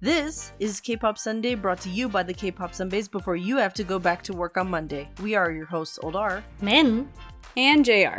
This is K-Pop Sunday, brought to you by the K-Pop Sunbaes before you have to go back to work on Monday. We are your hosts, Oldar, Min, and JR.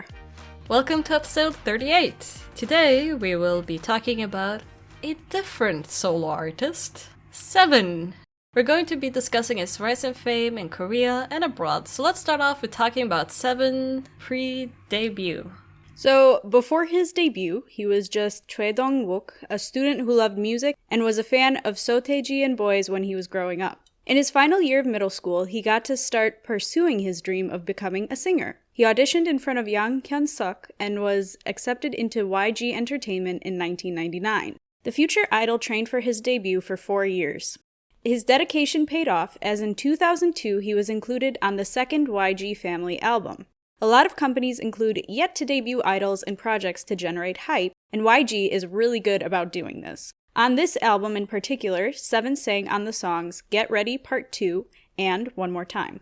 Welcome to episode 38. Today we will be talking about a different solo artist, Se7en. We're going to be discussing his rise in fame in Korea and abroad, so let's start off with talking about Se7en pre-debut. So, before his debut, he was just Choi Dong-wook, a student who loved music and was a fan of Se7en's boys when he was growing up. In his final year of middle school, he got to start pursuing his dream of becoming a singer. He auditioned in front of Yang Hyun-suk and was accepted into YG Entertainment in 1999. The future idol trained for his debut for 4 years. His dedication paid off, as in 2002 he was included on the second YG Family album. A lot of companies include yet-to-debut idols in projects to generate hype, and YG is really good about doing this. On this album in particular, Se7en sang on the songs Get Ready Part 2 and One More Time.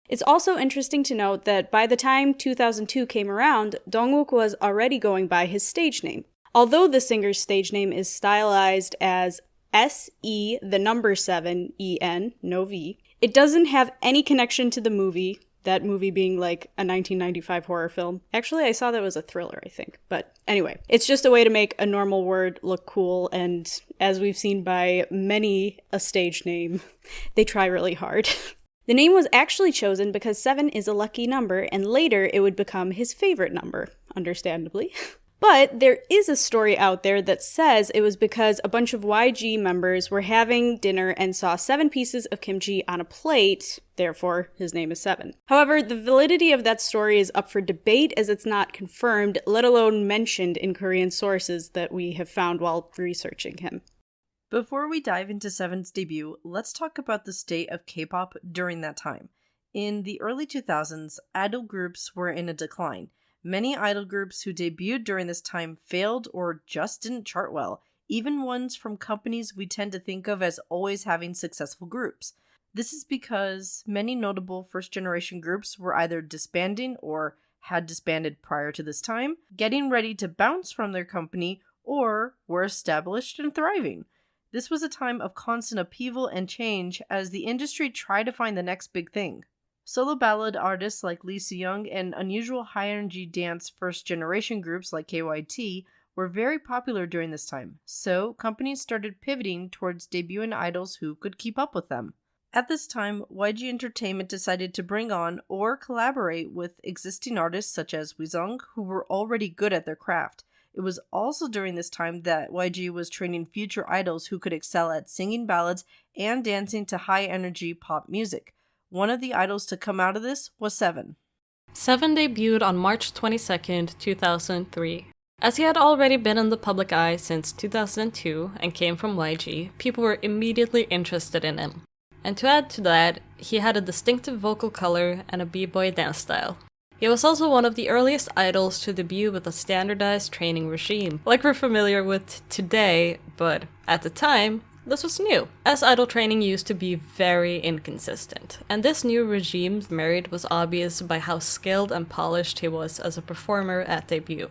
It's also interesting to note that by the time 2002 came around, Dongwook was already going by his stage name. Although the singer's stage name is stylized as Se7en, no V, it doesn't have any connection to the movie. That movie being like a 1995 horror film. Actually, I saw that was a thriller, I think. But anyway, it's just a way to make a normal word look cool, and as we've seen by many a stage name, they try really hard. The name was actually chosen because 7 is a lucky number, and later it would become his favorite number, understandably. But there is a story out there that says it was because a bunch of YG members were having dinner and saw 7 pieces of kimchi on a plate, therefore his name is 7. However, the validity of that story is up for debate, as it's not confirmed, let alone mentioned in Korean sources that we have found while researching him. Before we dive into Se7en's debut, let's talk about the state of K-pop during that time. In the early 2000s, idol groups were in a decline. Many idol groups who debuted during this time failed or just didn't chart well, even ones from companies we tend to think of as always having successful groups. This is because many notable first-generation groups were either disbanding or had disbanded prior to this time, getting ready to bounce from their company, or were established and thriving. This was a time of constant upheaval and change as the industry tried to find the next big thing. Solo ballad artists like Lee Soo-young and unusual high-energy dance first-generation groups like KYT were very popular during this time, so companies started pivoting towards debuting idols who could keep up with them. At this time, YG Entertainment decided to bring on or collaborate with existing artists such as Wisung, who were already good at their craft. It was also during this time that YG was training future idols who could excel at singing ballads and dancing to high-energy pop music. One of the idols to come out of this was Se7en. Se7en debuted on March 22nd, 2003. As he had already been in the public eye since 2002 and came from YG, people were immediately interested in him. And to add to that, he had a distinctive vocal color and a b-boy dance style. He was also one of the earliest idols to debut with a standardized training regime, like we're familiar with today, but at the time, this was new, as idol training used to be very inconsistent, and this new regime's merit was obvious by how skilled and polished he was as a performer at debut.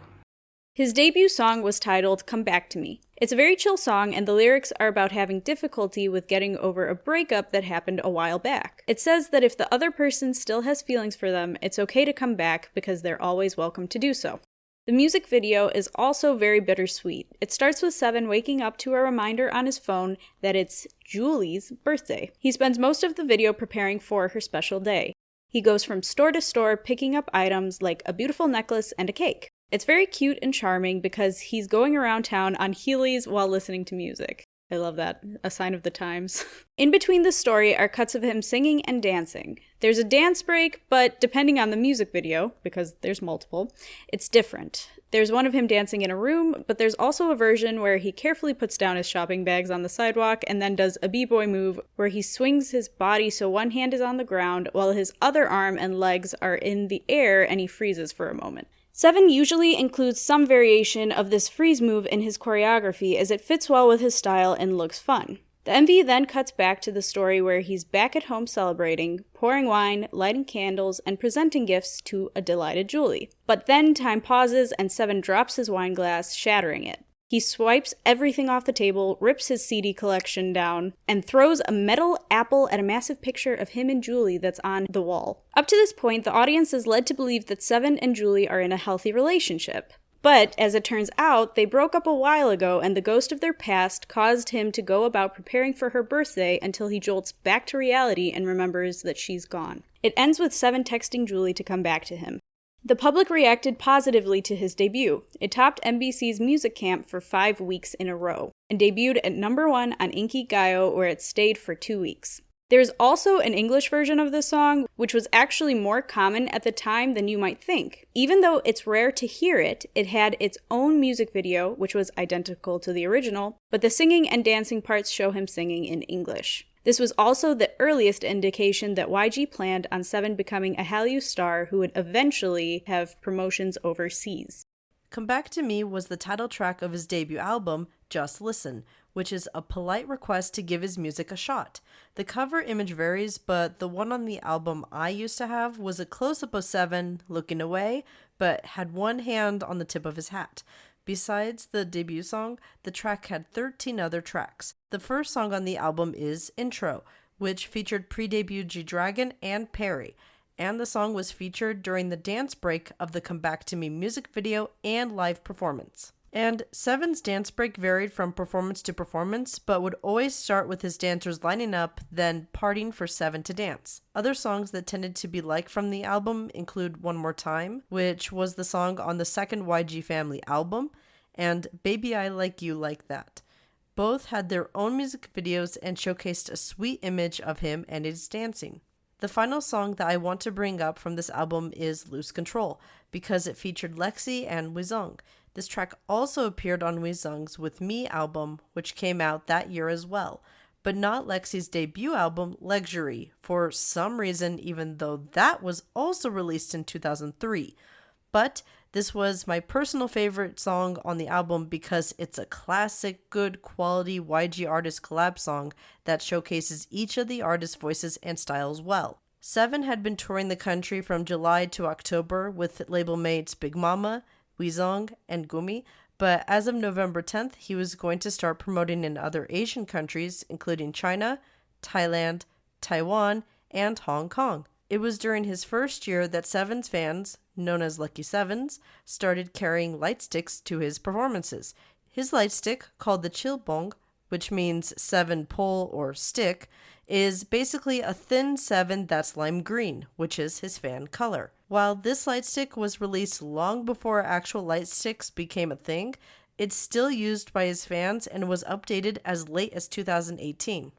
His debut song was titled Come Back to Me. It's a very chill song, and the lyrics are about having difficulty with getting over a breakup that happened a while back. It says that if the other person still has feelings for them, it's okay to come back because they're always welcome to do so. The music video is also very bittersweet. It starts with Se7en waking up to a reminder on his phone that it's Julie's birthday. He spends most of the video preparing for her special day. He goes from store to store picking up items like a beautiful necklace and a cake. It's very cute and charming because he's going around town on Heelys while listening to music. I love that. A sign of the times. In between the story are cuts of him singing and dancing. There's a dance break, but depending on the music video, because there's multiple, it's different. There's one of him dancing in a room, but there's also a version where he carefully puts down his shopping bags on the sidewalk and then does a b-boy move where he swings his body so one hand is on the ground while his other arm and legs are in the air and he freezes for a moment. Se7en usually includes some variation of this freeze move in his choreography as it fits well with his style and looks fun. The MV then cuts back to the story where he's back at home celebrating, pouring wine, lighting candles, and presenting gifts to a delighted Julie. But then time pauses and Se7en drops his wine glass, shattering it. He swipes everything off the table, rips his CD collection down, and throws a metal apple at a massive picture of him and Julie that's on the wall. Up to this point, the audience is led to believe that Se7en and Julie are in a healthy relationship. But, as it turns out, they broke up a while ago, and the ghost of their past caused him to go about preparing for her birthday until he jolts back to reality and remembers that she's gone. It ends with Se7en texting Julie to come back to him. The public reacted positively to his debut. It topped NBC's Music Camp for 5 weeks in a row, and debuted at #1 on Inkigayo, where it stayed for 2 weeks. There's also an English version of the song, which was actually more common at the time than you might think. Even though it's rare to hear it, it had its own music video, which was identical to the original, but the singing and dancing parts show him singing in English. This was also the earliest indication that YG planned on Se7en becoming a Hallyu star who would eventually have promotions overseas. Come Back to Me was the title track of his debut album, Just Listen, which is a polite request to give his music a shot. The cover image varies, but the one on the album I used to have was a close-up of Se7en looking away, but had one hand on the tip of his hat. Besides the debut song, the track had 13 other tracks. The first song on the album is Intro, which featured pre-debut G-Dragon and Perry, and the song was featured during the dance break of the Come Back to Me music video and live performance. And Se7en's dance break varied from performance to performance, but would always start with his dancers lining up, then parting for Se7en to dance. Other songs that tended to be liked from the album include One More Time, which was the song on the second YG Family album, and Baby I Like You Like That. Both had their own music videos and showcased a sweet image of him and his dancing. The final song that I want to bring up from this album is Lose Control, because it featured Lexi and Wizung. This track also appeared on Wizung's With Me album, which came out that year as well, but not Lexi's debut album, Luxury, for some reason, even though that was also released in 2003. But this was my personal favorite song on the album because it's a classic, good quality YG artist collab song that showcases each of the artists' voices and styles well. Se7en had been touring the country from July to October with label mates Big Mama, Wizung, and Gumi, but as of November 10th, he was going to start promoting in other Asian countries, including China, Thailand, Taiwan, and Hong Kong. It was during his first year that Se7en's fans, known as Lucky7s, started carrying light sticks to his performances. His light stick, called the Chilbong, which means 7 pole or stick, is basically a thin 7 that's lime green, which is his fan color. While this light stick was released long before actual light sticks became a thing, it's still used by his fans and was updated as late as 2018.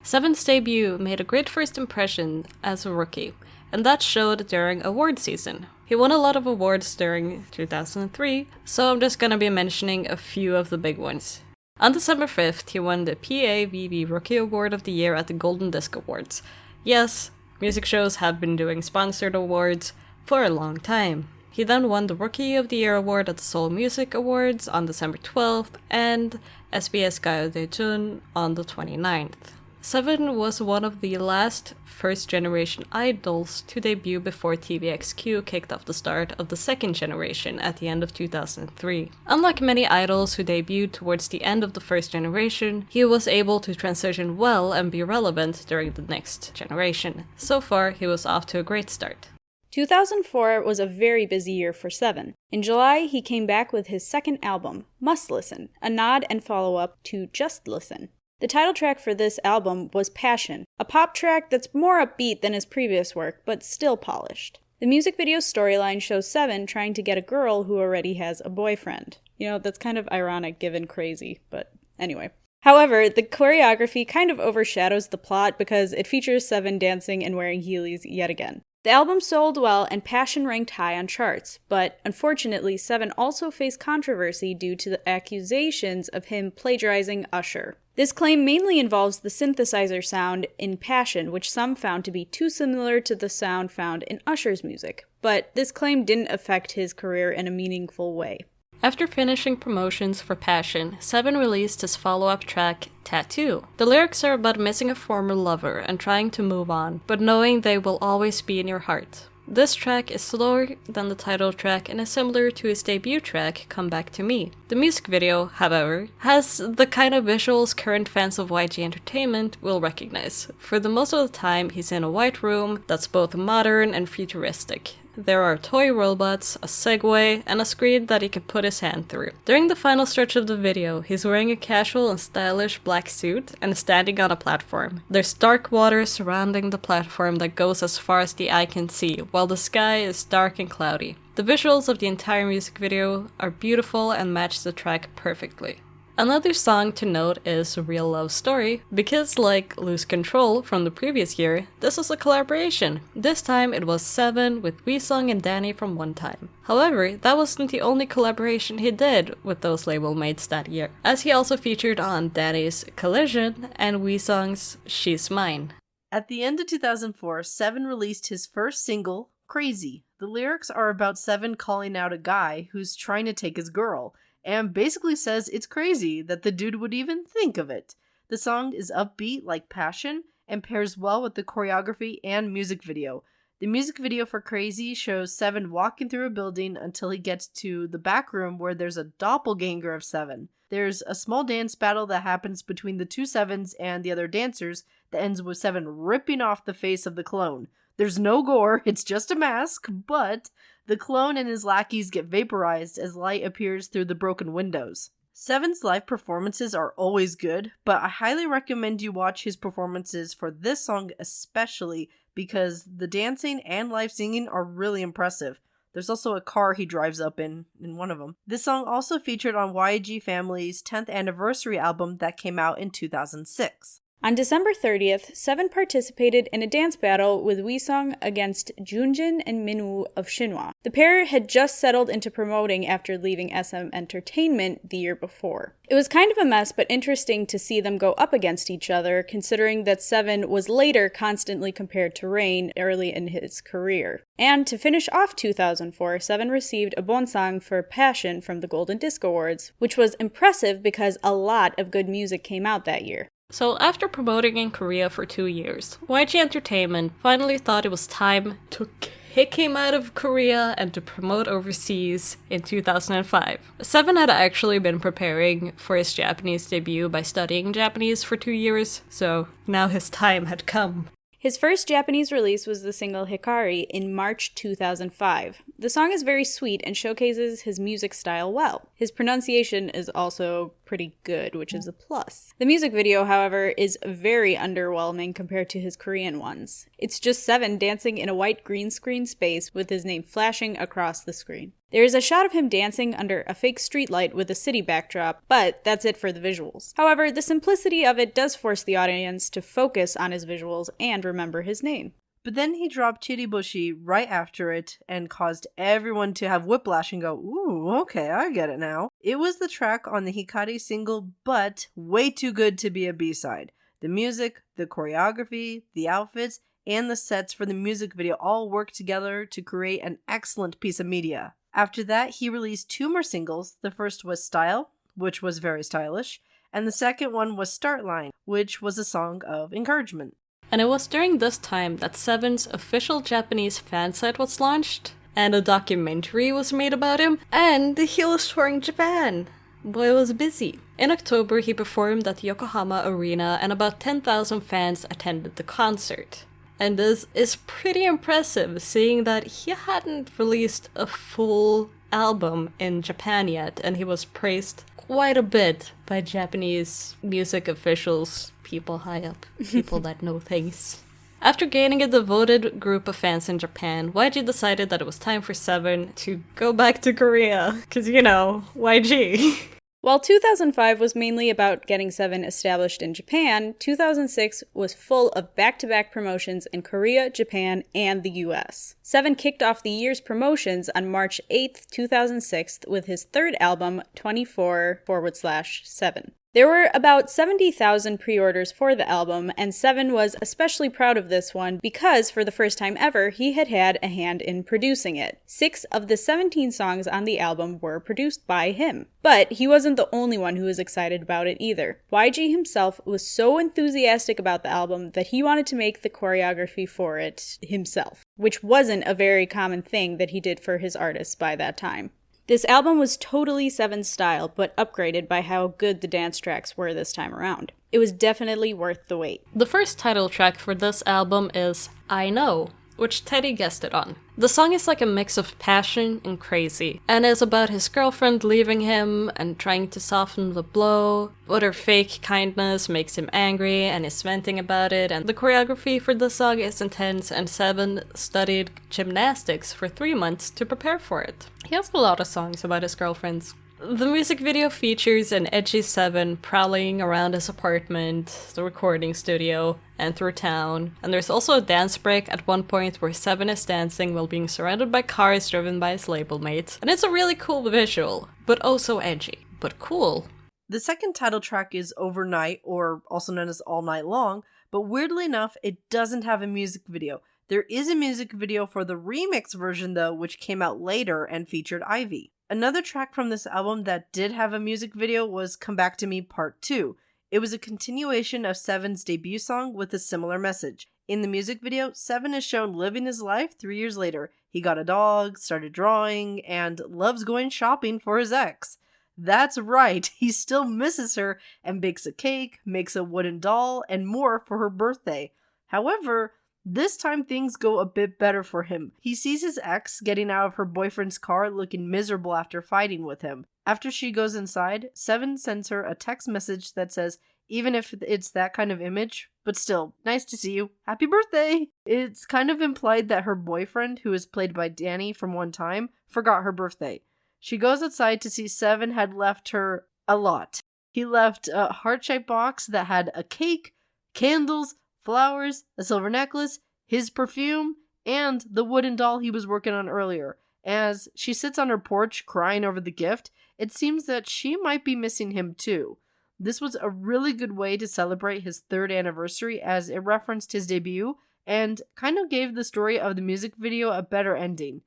Se7en's debut made a great first impression as a rookie, and that showed during award season. He won a lot of awards during 2003, so I'm just gonna be mentioning a few of the big ones. On December 5th, he won the PAVB Rookie Award of the Year at the Golden Disc Awards. Yes, music shows have been doing sponsored awards for a long time. He then won the Rookie of the Year award at the Seoul Music Awards on December 12th and SBS Gayo Daejun on the 29th. Se7en was one of the last first-generation idols to debut before TVXQ kicked off the start of the second generation at the end of 2003. Unlike many idols who debuted towards the end of the first generation, he was able to transition well and be relevant during the next generation. So far, he was off to a great start. 2004 was a very busy year for Se7en. In July, he came back with his second album, Must Listen, a nod and follow-up to Just Listen. The title track for this album was Passion, a pop track that's more upbeat than his previous work, but still polished. The music video's storyline shows Se7en trying to get a girl who already has a boyfriend. You know, that's kind of ironic given Crazy, but anyway. However, the choreography kind of overshadows the plot because it features Se7en dancing and wearing Heelys yet again. The album sold well and Passion ranked high on charts, but unfortunately Se7en also faced controversy due to the accusations of him plagiarizing Usher. This claim mainly involves the synthesizer sound in Passion, which some found to be too similar to the sound found in Usher's music, but this claim didn't affect his career in a meaningful way. After finishing promotions for Passion, Se7en released his follow-up track, Tattoo. The lyrics are about missing a former lover and trying to move on, but knowing they will always be in your heart. This track is slower than the title track and is similar to his debut track, Come Back to Me. The music video, however, has the kind of visuals current fans of YG Entertainment will recognize. For the most of the time, he's in a white room that's both modern and futuristic. There are toy robots, a Segway, and a screen that he can put his hand through. During the final stretch of the video, he's wearing a casual and stylish black suit and standing on a platform. There's dark water surrounding the platform that goes as far as the eye can see, while the sky is dark and cloudy. The visuals of the entire music video are beautiful and match the track perfectly. Another song to note is Real Love Story, because like Lose Control from the previous year, this was a collaboration. This time it was Se7en with Weesung and Danny from One Time. However, that wasn't the only collaboration he did with those label mates that year, as he also featured on Danny's Collision and Weesung's She's Mine. At the end of 2004, Se7en released his first single, Crazy. The lyrics are about Se7en calling out a guy who's trying to take his girl, and basically says it's crazy that the dude would even think of it. The song is upbeat like Passion and pairs well with the choreography and music video. The music video for Crazy shows Se7en walking through a building until he gets to the back room where there's a doppelganger of Se7en. There's a small dance battle that happens between the two Se7ens and the other dancers that ends with Se7en ripping off the face of the clone. There's no gore, it's just a mask, but the clone and his lackeys get vaporized as light appears through the broken windows. Se7en's live performances are always good, but I highly recommend you watch his performances for this song especially because the dancing and live singing are really impressive. There's also a car he drives up in one of them. This song also featured on YG Family's 10th anniversary album that came out in 2006. On December 30th, Se7en participated in a dance battle with Weesung against Junjin and Minwoo of Shinhwa. The pair had just settled into promoting after leaving SM Entertainment the year before. It was kind of a mess, but interesting to see them go up against each other, considering that Se7en was later constantly compared to Rain early in his career. And to finish off 2004, Se7en received a Bonsang for Passion from the Golden Disc Awards, which was impressive because a lot of good music came out that year. So after promoting in Korea for 2 years, YG Entertainment finally thought it was time to kick him out of Korea and to promote overseas in 2005. Se7en had actually been preparing for his Japanese debut by studying Japanese for 2 years, so now his time had come. His first Japanese release was the single Hikari in March 2005. The song is very sweet and showcases his music style well. His pronunciation is also pretty good, which is a plus. The music video, however, is very underwhelming compared to his Korean ones. It's just Se7en dancing in a white green screen space with his name flashing across the screen. There is a shot of him dancing under a fake streetlight with a city backdrop, but that's it for the visuals. However, the simplicity of it does force the audience to focus on his visuals and remember his name. But then he dropped Chiriboshi right after it and caused everyone to have whiplash and go, ooh, okay, I get it now. It was the track on the Hikari single, but way too good to be a B-side. The music, the choreography, the outfits, and the sets for the music video all worked together to create an excellent piece of media. After that, he released 2 more singles. The first was Style, which was very stylish, and the second one was Start Line, which was a song of encouragement. And it was during this time that Se7en's official Japanese fan site was launched, and a documentary was made about him, and he was touring Japan. Boy was busy. In October, he performed at the Yokohama Arena, and about 10,000 fans attended the concert. And this is pretty impressive, seeing that he hadn't released a full album in Japan yet, and he was praised quite a bit by Japanese music officials, people high up, people that know things. After gaining a devoted group of fans in Japan, YG decided that it was time for Se7en to go back to Korea, because, you know, YG. While 2005 was mainly about getting Se7en established in Japan, 2006 was full of back-to-back promotions in Korea, Japan, and the US. Se7en kicked off the year's promotions on March 8th, 2006 with his third album, 24/7. There were about 70,000 pre-orders for the album, and Se7en was especially proud of this one because, for the first time ever, he had had a hand in producing it. 6 of the 17 songs on the album were produced by him. But he wasn't the only one who was excited about it either. YG himself was so enthusiastic about the album that he wanted to make the choreography for it himself, which wasn't a very common thing that he did for his artists by that time. This album was totally Se7en's style, but upgraded by how good the dance tracks were this time around. It was definitely worth the wait. The first title track for this album is I Know, which Teddy guessed it on. The song is like a mix of passion and crazy, and is about his girlfriend leaving him and trying to soften the blow, but her fake kindness makes him angry and is venting about it, and the choreography for the song is intense, and Se7en studied gymnastics for 3 months to prepare for it. He has a lot of songs about his girlfriends. The music video features an edgy Se7en prowling around his apartment, the recording studio, and through town. And there's also a dance break at one point where Se7en is dancing while being surrounded by cars driven by his label mates. And it's a really cool visual, but also edgy, but cool. The second title track is Overnight, or also known as All Night Long, but weirdly enough, it doesn't have a music video. There is a music video for the remix version though, which came out later and featured Ivy. Another track from this album that did have a music video was Come Back to Me Part 2. It was a continuation of Se7en's debut song with a similar message. In the music video, Se7en is shown living his life 3 years later. He got a dog, started drawing, and loves going shopping for his ex. That's right, he still misses her and bakes a cake, makes a wooden doll, and more for her birthday. However, this time things go a bit better for him. He sees his ex getting out of her boyfriend's car looking miserable after fighting with him. After she goes inside, Se7en sends her a text message that says, even if it's that kind of image, but still, nice to see you. Happy birthday! It's kind of implied that her boyfriend, who is played by Danny from One Time, forgot her birthday. She goes outside to see Se7en had left her a lot. He left a heart-shaped box that had a cake, candles, flowers, a silver necklace, his perfume, and the wooden doll he was working on earlier. As she sits on her porch crying over the gift, it seems that she might be missing him too. This was a really good way to celebrate his 3rd anniversary as it referenced his debut and kind of gave the story of the music video a better ending.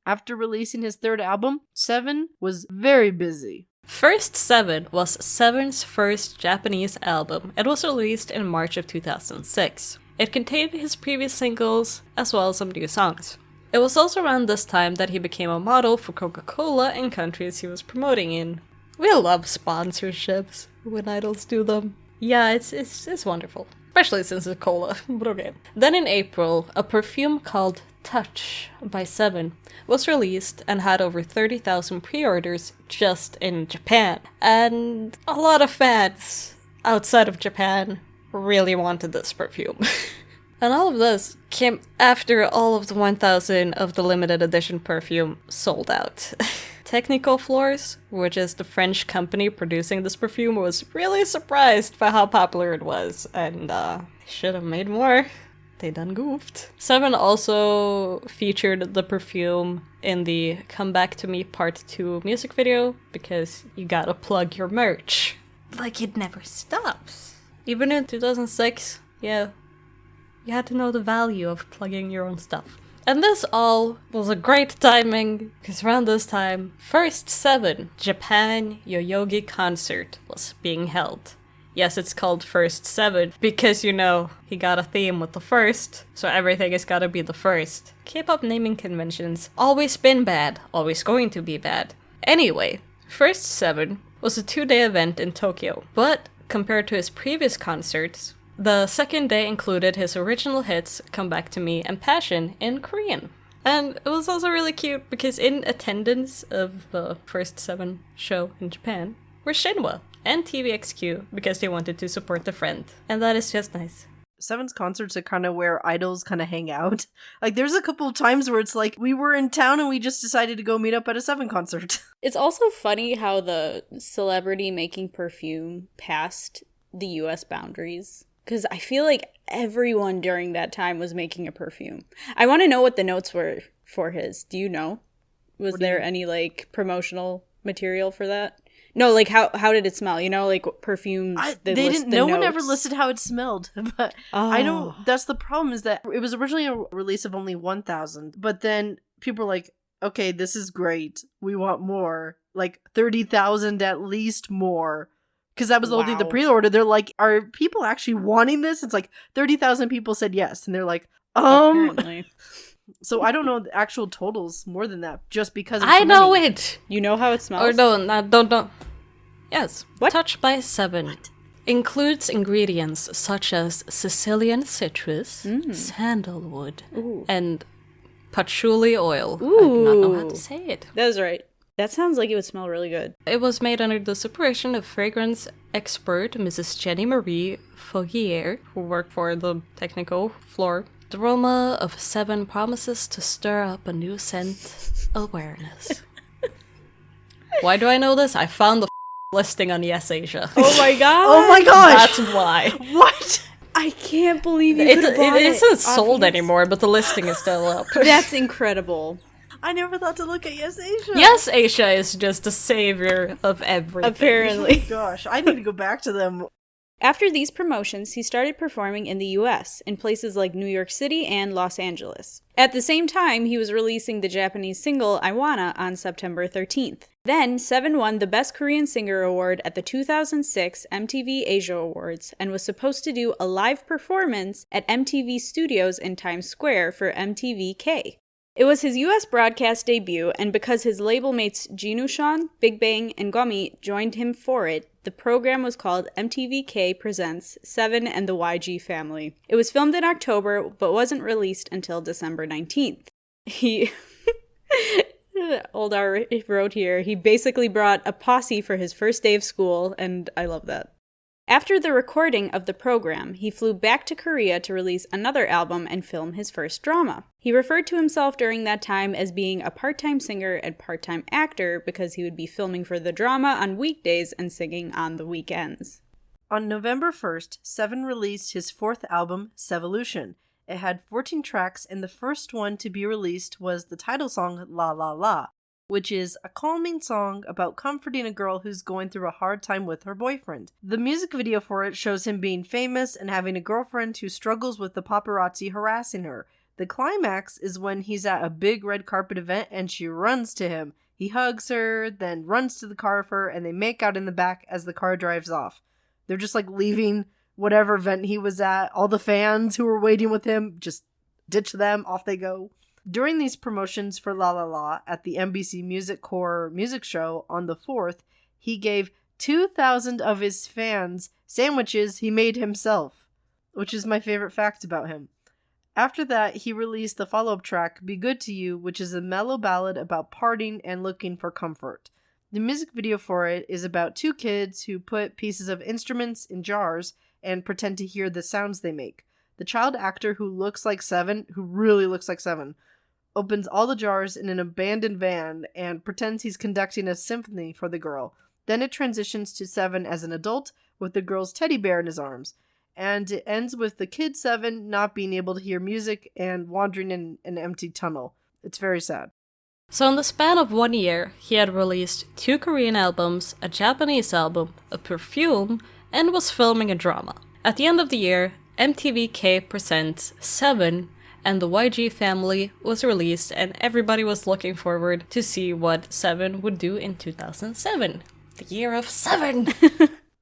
After releasing his 3rd album, Se7en was very busy. First Se7en was Se7en's first Japanese album. It was released in March of 2006. It contained his previous singles, as well as some new songs. It was also around this time that he became a model for Coca-Cola in countries he was promoting in. We love sponsorships when idols do them. Yeah, it's wonderful. Especially since it's cola, but okay. Then in April, a perfume called Touch by Se7en was released and had over 30,000 pre-orders just in Japan. And a lot of fans outside of Japan really wanted this perfume. And all of this came after all of the 1,000 of the limited edition perfume sold out. Technical Floors, which is the French company producing this perfume, was really surprised by how popular it was, and should have made more. They done goofed. Se7en also featured the perfume in the Come Back to Me Part 2 music video, because you gotta plug your merch. Like it never stops. Even in 2006, yeah, you had to know the value of plugging your own stuff. And this all was a great timing, because around this time, first Se7en Japan Yoyogi concert was being held. Yes, it's called First Se7en, because you know, he got a theme with the first, so everything has gotta be the first. K-pop naming conventions, always been bad, always going to be bad. Anyway, First Se7en was a 2-day event in Tokyo, but compared to his previous concerts, the second day included his original hits, Come Back to Me and Passion, in Korean. And it was also really cute because in attendance of the first Se7en show in Japan were Shinhwa and TVXQ because they wanted to support the friend. And that is just nice. Se7en's concerts are kind of where idols kind of hang out. Like, there's a couple of times where it's like, we were in town and we just decided to go meet up at a Se7en concert. It's also funny how the celebrity making perfume passed the US boundaries. Because I feel like everyone during that time was making a perfume. I want to know what the notes were for his. Do you know? Was there any, like, promotional material for that? No, like how did it smell? You know, like perfumes. They didn't. No one ever listed how it smelled, but I know that's the problem. Is that it was originally a release of only 1,000, but then people were like, "Okay, this is great. We want more. Like 30,000 at least more." Because that was only the pre-order. They're like, "Are people actually wanting this?" It's like 30,000 people said yes, and they're like, Apparently. So I don't know the actual totals more than that, just because I know it. You know how it smells? Or no, don't. Yes. What? Touched by 7 includes ingredients such as Sicilian citrus, sandalwood, and patchouli oil. Ooh. I do not know how to say it. That was right. That sounds like it would smell really good. It was made under the supervision of fragrance expert Mrs. Jenny Marie Fogier, who worked for the Technico floor. The aroma of 7 promises to stir up a new scent awareness. Why do I know this? I found the listing on Yes Asia. Oh my god! Oh my gosh! That's why. What? I can't believe you It could've bought isn't sold off anymore, but the listing is still up. That's incredible. I never thought to look at Yes Asia. Yes Asia is just the savior of everything. Apparently. Gosh, I need to go back to them. After these promotions, he started performing in the US, in places like New York City and Los Angeles. At the same time, he was releasing the Japanese single I Wanna on September 13th. Then, 7 won the Best Korean Singer Award at the 2006 MTV Asia Awards and was supposed to do a live performance at MTV Studios in Times Square for MTV-K. It was his US broadcast debut, and because his label mates Jinushan, Big Bang, and Gummy joined him for it, the program was called MTV-K Presents 7 and the YG Family. It was filmed in October, but wasn't released until December 19th. Old R wrote here, he basically brought a posse for his first day of school, and I love that. After the recording of the program, he flew back to Korea to release another album and film his first drama. He referred to himself during that time as being a part-time singer and part-time actor because he would be filming for the drama on weekdays and singing on the weekends. On November 1st, 7 released his 4th album, Se7en's. It had 14 tracks, and the first one to be released was the title song, La La La, which is a calming song about comforting a girl who's going through a hard time with her boyfriend. The music video for it shows him being famous and having a girlfriend who struggles with the paparazzi harassing her. The climax is when he's at a big red carpet event and she runs to him. He hugs her, then runs to the car with her, and they make out in the back as the car drives off. They're just like leaving whatever event he was at. All the fans who were waiting with him just ditch them, off they go. During these promotions for La La La at the NBC Music Core music show on the 4th, he gave 2,000 of his fans sandwiches he made himself, which is my favorite fact about him. After that, he released the follow-up track, Be Good to You, which is a mellow ballad about parting and looking for comfort. The music video for it is about 2 kids who put pieces of instruments in jars and pretend to hear the sounds they make. The child actor who looks like 7, who really looks like 7, opens all the jars in an abandoned van and pretends he's conducting a symphony for the girl. Then it transitions to 7 as an adult with the girl's teddy bear in his arms. And it ends with the kid 7 not being able to hear music and wandering in an empty tunnel. It's very sad. So in the span of 1 year, he had released 2 Korean albums, a Japanese album, a perfume, and was filming a drama. At the end of the year, MTV-K Presents 7 and the YG Family was released, and everybody was looking forward to see what 7 would do in 2007. The year of 7!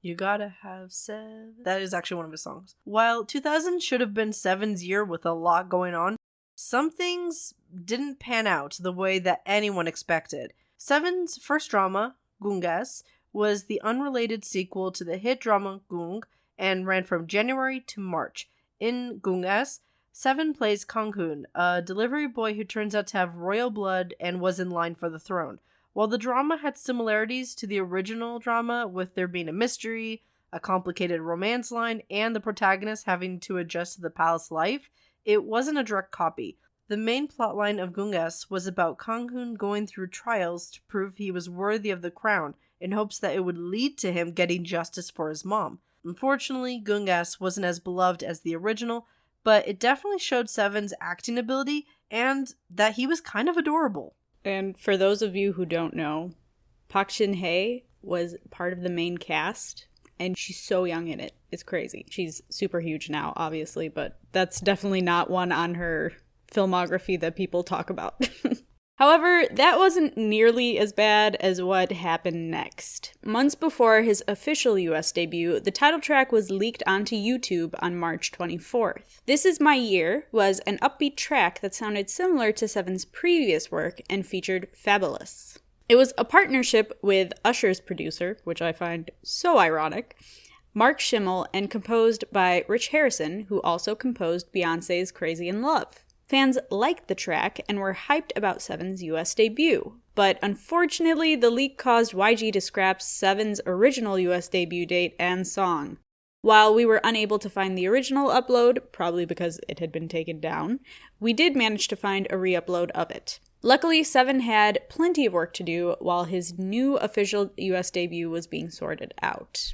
You gotta have 7. That is actually one of his songs. While 2000 should have been 7's year with a lot going on, some things didn't pan out the way that anyone expected. 7's first drama, Gungas, was the unrelated sequel to the hit drama Gung and ran from January to March. In Gungas, 7 plays Kang-hoon, a delivery boy who turns out to have royal blood and was in line for the throne. While the drama had similarities to the original drama, with there being a mystery, a complicated romance line, and the protagonist having to adjust to the palace life, it wasn't a direct copy. The main plotline of Gungas was about Kang-hoon going through trials to prove he was worthy of the crown, in hopes that it would lead to him getting justice for his mom. Unfortunately, Gungas wasn't as beloved as the original, but it definitely showed 7's acting ability and that he was kind of adorable. And for those of you who don't know, Park Shin-hye was part of the main cast, and she's so young in it. It's crazy. She's super huge now, obviously, but that's definitely not one on her filmography that people talk about. However, that wasn't nearly as bad as what happened next. Months before his official US debut, the title track was leaked onto YouTube on March 24th. This Is My Year was an upbeat track that sounded similar to Se7en's previous work and featured Fabulous. It was a partnership with Usher's producer, which I find so ironic, Mark Schimmel, and composed by Rich Harrison, who also composed Beyoncé's Crazy in Love. Fans liked the track and were hyped about Se7en's US debut, but unfortunately the leak caused YG to scrap Se7en's original US debut date and song. While we were unable to find the original upload, probably because it had been taken down, we did manage to find a re-upload of it. Luckily, Se7en had plenty of work to do while his new official US debut was being sorted out.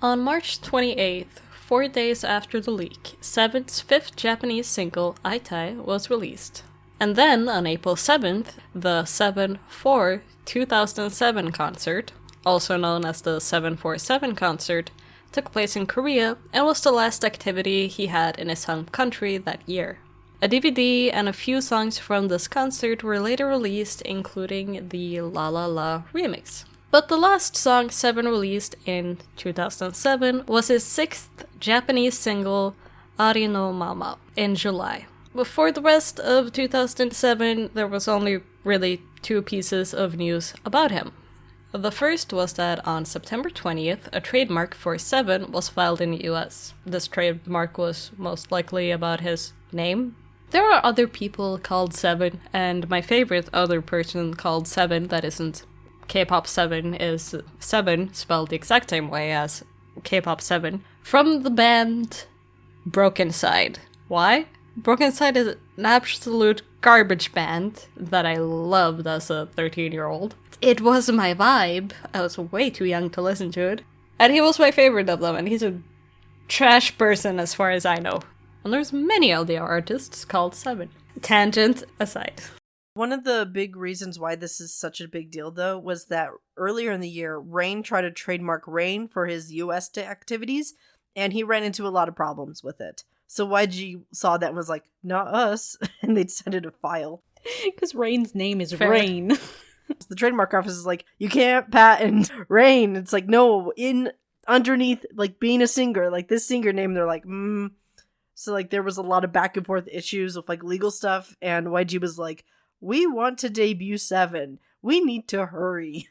On March 28th, 4 days after the leak, Se7en's fifth Japanese single, Aitai, was released. And then, on April 7th, the 7-4 2007 concert, also known as the 747 concert, took place in Korea and was the last activity he had in his home country that year. A DVD and a few songs from this concert were later released, including the La La La remix. But the last song Se7en released in 2007 was his sixth Japanese single, Ari no Mama, in July. Before the rest of 2007, there was only really two pieces of news about him. The first was that on September 20th, a trademark for Se7en was filed in the US. This trademark was most likely about his name. There are other people called Se7en, and my favorite other person called Se7en that isn't K-pop 7 is 7 spelled the exact same way as K-pop 7 from the band Broken Side. Why? Broken Side is an absolute garbage band that I loved as a 13-year-old. It was my vibe. I was way too young to listen to it. And he was my favorite of them, and he's a trash person as far as I know. And there's many other artists called Se7en. Tangent aside. One of the big reasons why this is such a big deal, though, was that earlier in the year, Rain tried to trademark Rain for his US activities, and he ran into a lot of problems with it. So YG saw that and was like, not us, and they decided to file. Because Rain's name is Fair. Rain. The trademark office is like, you can't patent Rain. It's like, no, underneath, like, being a singer, like, this singer name, they're like, So, like, there was a lot of back and forth issues with, like, legal stuff, and YG was like, we want to debut Se7en. We need to hurry.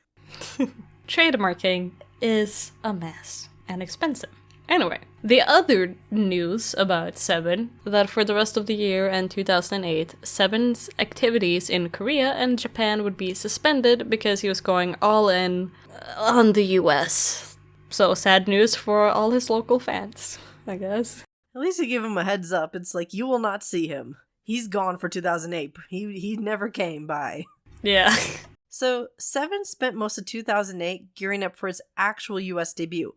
Trademarking is a mess and expensive. Anyway, the other news about Se7en, that for the rest of the year and 2008, Se7en's activities in Korea and Japan would be suspended because he was going all in on the US. So sad news for all his local fans, I guess. At least he gave him a heads up. It's like, you will not see him. He's gone for 2008. He never came by. Yeah. So, Se7en spent most of 2008 gearing up for his actual US debut.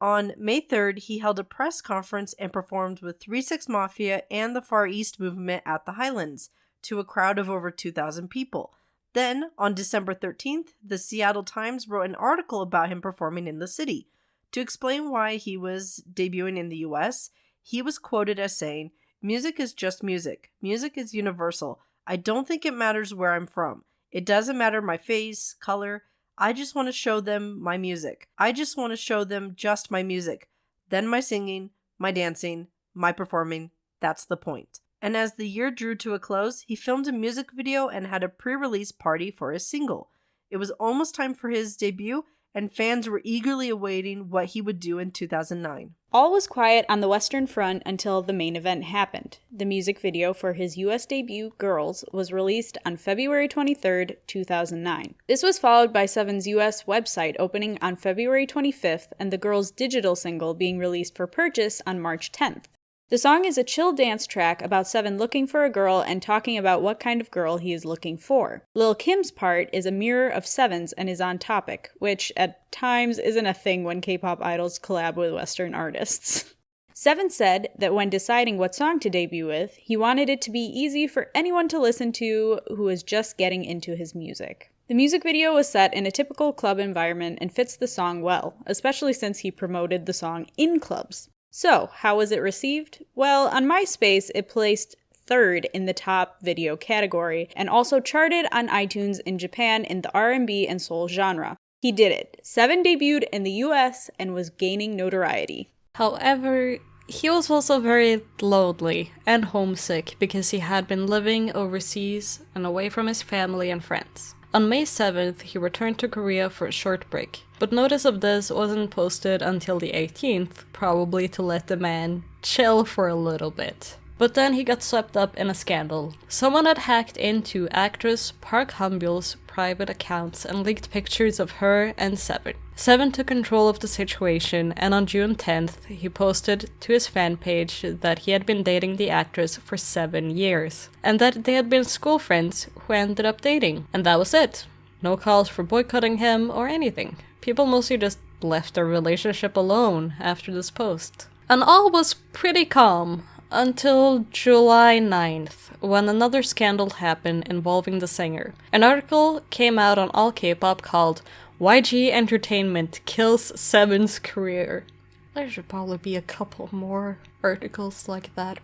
On May 3rd, he held a press conference and performed with 3-6 Mafia and the Far East Movement at the Highlands to a crowd of over 2,000 people. Then, on December 13th, the Seattle Times wrote an article about him performing in the city. To explain why he was debuting in the US, he was quoted as saying, "Music is just music. Music is universal. I don't think it matters where I'm from. It doesn't matter my face, color. I just want to show them my music. I just want to show them just my music. Then my singing, my dancing, my performing. That's the point." And as the year drew to a close, he filmed a music video and had a pre-release party for his single. It was almost time for his debut, and fans were eagerly awaiting what he would do in 2009. All was quiet on the Western Front until the main event happened. The music video for his US debut, Girls, was released on February 23rd, 2009. This was followed by Se7en's US website opening on February 25th and the Girls digital single being released for purchase on March 10th. The song is a chill dance track about Se7en looking for a girl and talking about what kind of girl he is looking for. Lil Kim's part is a mirror of Se7en's and is on topic, which at times isn't a thing when K-pop idols collab with Western artists. Se7en said that when deciding what song to debut with, he wanted it to be easy for anyone to listen to who is just getting into his music. The music video was set in a typical club environment and fits the song well, especially since he promoted the song in clubs. So, how was it received? Well, on MySpace, it placed 3rd in the top video category and also charted on iTunes in Japan in the R&B and soul genre. He did it. Se7en debuted in the US and was gaining notoriety. However, he was also very lonely and homesick because he had been living overseas and away from his family and friends. On May 7th, he returned to Korea for a short break, but notice of this wasn't posted until the 18th, probably to let the man chill for a little bit. But then he got swept up in a scandal. Someone had hacked into actress Park Han-byul's private accounts and leaked pictures of her and Se7en. Se7en took control of the situation, and on June 10th, he posted to his fan page that he had been dating the actress for 7 years, and that they had been school friends who ended up dating. And that was it. No calls for boycotting him or anything. People mostly just left their relationship alone after this post. And all was pretty calm until July 9th, when another scandal happened involving the singer. An article came out on All K-pop called YG Entertainment Kills Se7en's Career. There should probably be a couple more articles like that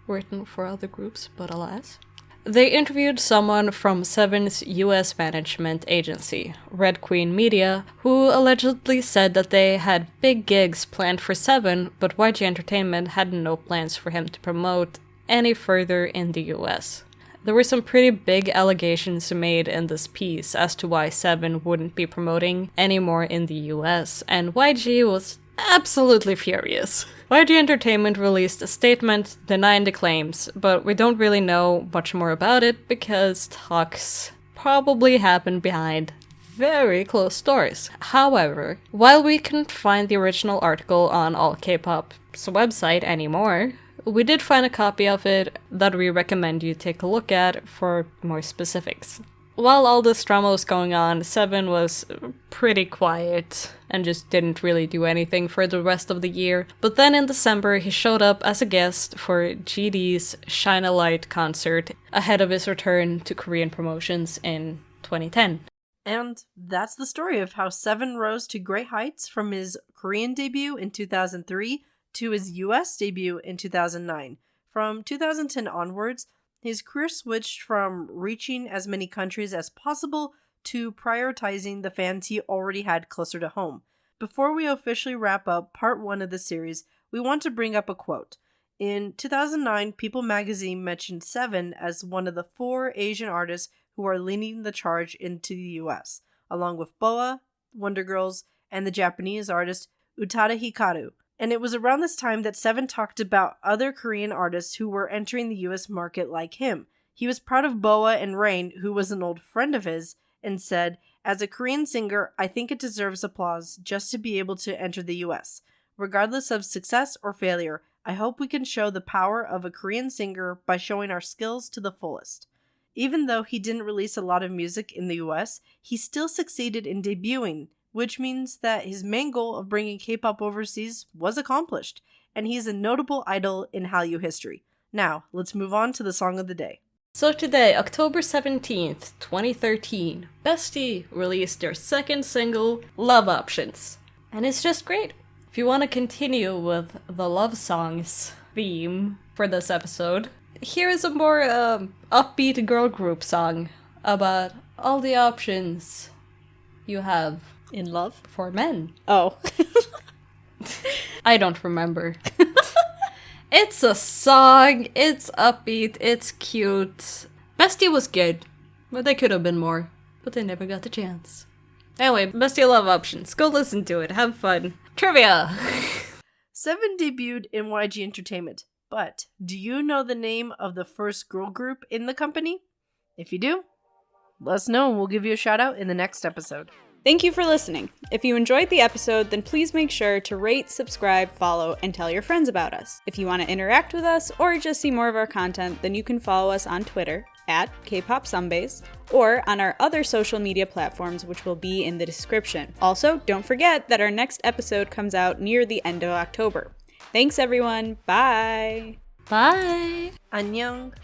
written for other groups, but alas. They interviewed someone from Se7en's US management agency, Red Queen Media, who allegedly said that they had big gigs planned for Se7en, but YG Entertainment had no plans for him to promote any further in the US. There were some pretty big allegations made in this piece as to why Se7en wouldn't be promoting anymore in the US, and YG was absolutely furious. YG Entertainment released a statement denying the claims, but we don't really know much more about it because talks probably happened behind very closed doors. However, while we couldn't find the original article on All K-pop's website anymore, we did find a copy of it that we recommend you take a look at for more specifics. While all this drama was going on, Se7en was pretty quiet and just didn't really do anything for the rest of the year. But then in December, he showed up as a guest for GD's Shine a Light concert ahead of his return to Korean promotions in 2010. And that's the story of how Se7en rose to great heights from his Korean debut in 2003 to his US debut in 2009. From 2010 onwards, his career switched from reaching as many countries as possible to prioritizing the fans he already had closer to home. Before we officially wrap up part 1 of the series, we want to bring up a quote. In 2009, People magazine mentioned Se7en as one of the 4 Asian artists who are leading the charge into the US, along with BoA, Wonder Girls, and the Japanese artist Utada Hikaru. And it was around this time that Se7en talked about other Korean artists who were entering the US market like him. He was proud of BoA and Rain, who was an old friend of his, and said, "As a Korean singer, I think it deserves applause just to be able to enter the US. Regardless of success or failure, I hope we can show the power of a Korean singer by showing our skills to the fullest." Even though he didn't release a lot of music in the US, he still succeeded in debuting, which means that his main goal of bringing K-pop overseas was accomplished, and he's a notable idol in Hallyu history. Now, let's move on to the song of the day. So today, October 17th, 2013, Bestie released their second single, Love Options. And it's just great. If you want to continue with the love songs theme for this episode, here is a more upbeat girl group song about all the options you have In love? for men. Oh. I don't remember. It's a song, it's upbeat, it's cute. Bestie was good, but they could have been more. But they never got the chance. Anyway, Bestie Love Options. Go listen to it, have fun. Trivia! Se7en debuted in YG Entertainment, but do you know the name of the first girl group in the company? If you do, let us know and we'll give you a shout out in the next episode. Thank you for listening. If you enjoyed the episode, then please make sure to rate, subscribe, follow, and tell your friends about us. If you want to interact with us or just see more of our content, then you can follow us on Twitter at K-pop Sunbaes or on our other social media platforms, which will be in the description. Also, don't forget that our next episode comes out near the end of October. Thanks everyone. Bye. Bye! Annyeong.